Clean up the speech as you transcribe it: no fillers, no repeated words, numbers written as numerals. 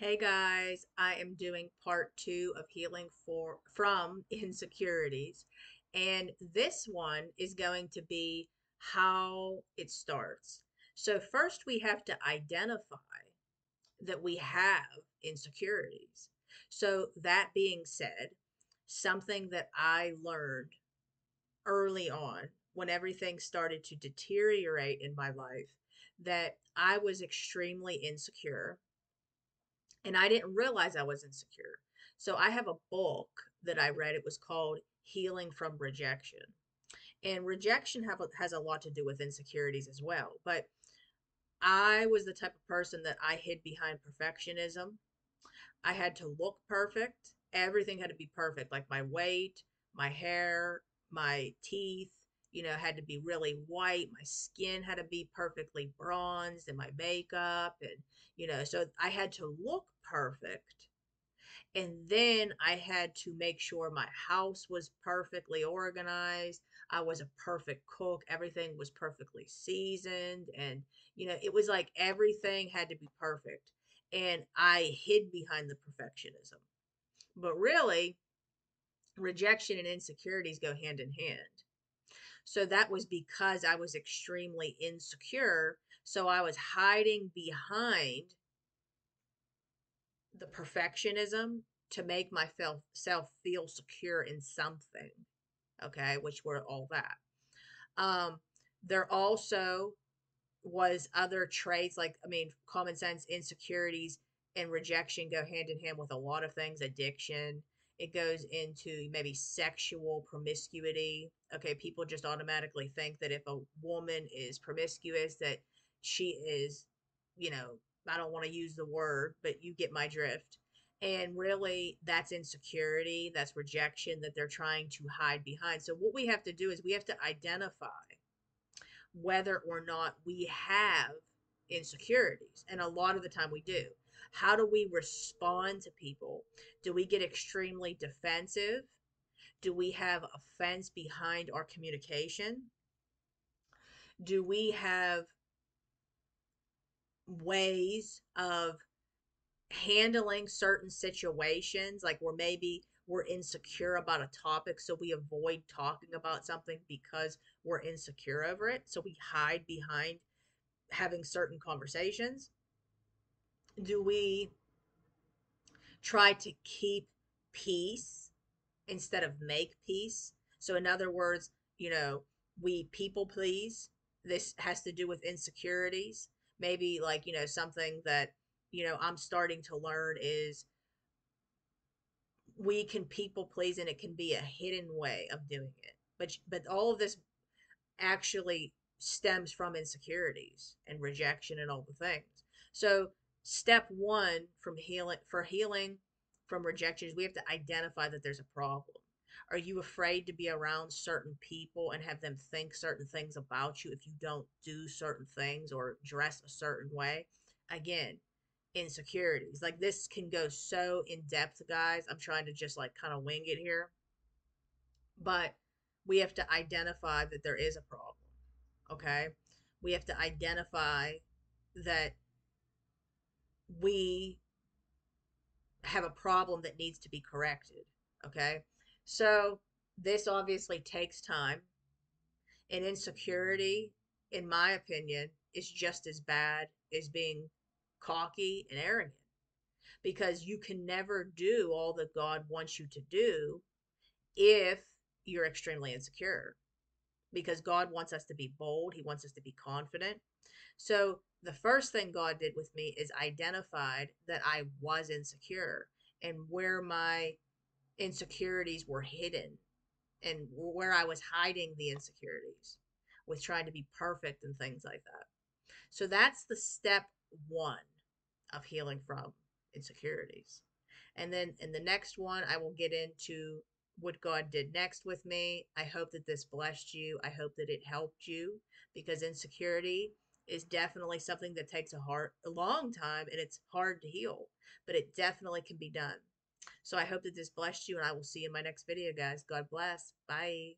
Hey guys, I am doing part two of healing from insecurities. And this one is going to be how it starts. So first we have to identify that we have insecurities. So that being said, something that I learned early on when everything started to deteriorate in my life, that I was extremely insecure and I didn't realize I was insecure. So I have a book that I read. It was called Healing from Rejection. And rejection has a lot to do with insecurities as well. But I was the type of person that I hid behind perfectionism. I had to look perfect. Everything had to be perfect, like my weight, my hair, my teeth, had to be really white. My skin had to be perfectly bronzed and my makeup. And, so I had to look perfect. And then I had to make sure my house was perfectly organized. I was a perfect cook. Everything was perfectly seasoned. And, it was like everything had to be perfect. And I hid behind the perfectionism. But really, rejection and insecurities go hand in hand. So that was because I was extremely insecure. So I was hiding behind the perfectionism to make myself feel secure in something, okay, which were all that. um there also was other traits, like, I mean, common sense, insecurities and rejection go hand in hand with a lot of things. Addiction, it goes into maybe sexual promiscuity. Okay, people just automatically think that if a woman is promiscuous, that she is, you know, I don't want to use the word, but you get my drift. And really, that's insecurity, that's rejection that they're trying to hide behind. So, what we have to do is we have to identify whether or not we have insecurities. And a lot of the time we do. How do we respond to people? Do we get extremely defensive? Do we have offense behind our communication? Do we have ways of handling certain situations, like where maybe we're insecure about a topic, so we avoid talking about something because we're insecure over it, so we hide behind having certain conversations? Do we try to keep peace instead of make peace? So, in other words, we people please. This has to do with insecurities. Maybe, like, something that, I'm starting to learn is we can people please, and it can be a hidden way of doing it. But all of this actually stems from insecurities and rejection and all the things. So step one from healing from rejection is we have to identify that there's a problem. Are you afraid to be around certain people and have them think certain things about you if you don't do certain things or dress a certain way? Again, insecurities. Like, this can go so in depth, guys. I'm trying to just like kind of wing it here, but we have to identify that there is a problem. Okay, we have to identify that we have a problem that needs to be corrected. Okay, so this obviously takes time, and insecurity, in my opinion, is just as bad as being cocky and arrogant, because you can never do all that God wants you to do if you're extremely insecure, because God wants us to be bold, he wants us to be confident. So the first thing God did with me is identified that I was insecure and where my insecurities were hidden and where I was hiding the insecurities with trying to be perfect and things like that. So that's the step one of healing from insecurities. And then in the next one, I will get into what God did next with me. I hope that this blessed you. I hope that it helped you, because insecurity is definitely something that takes a long time, and it's hard to heal, but it definitely can be done. So I hope that this blessed you, and I will see you in my next video, guys. God bless. Bye.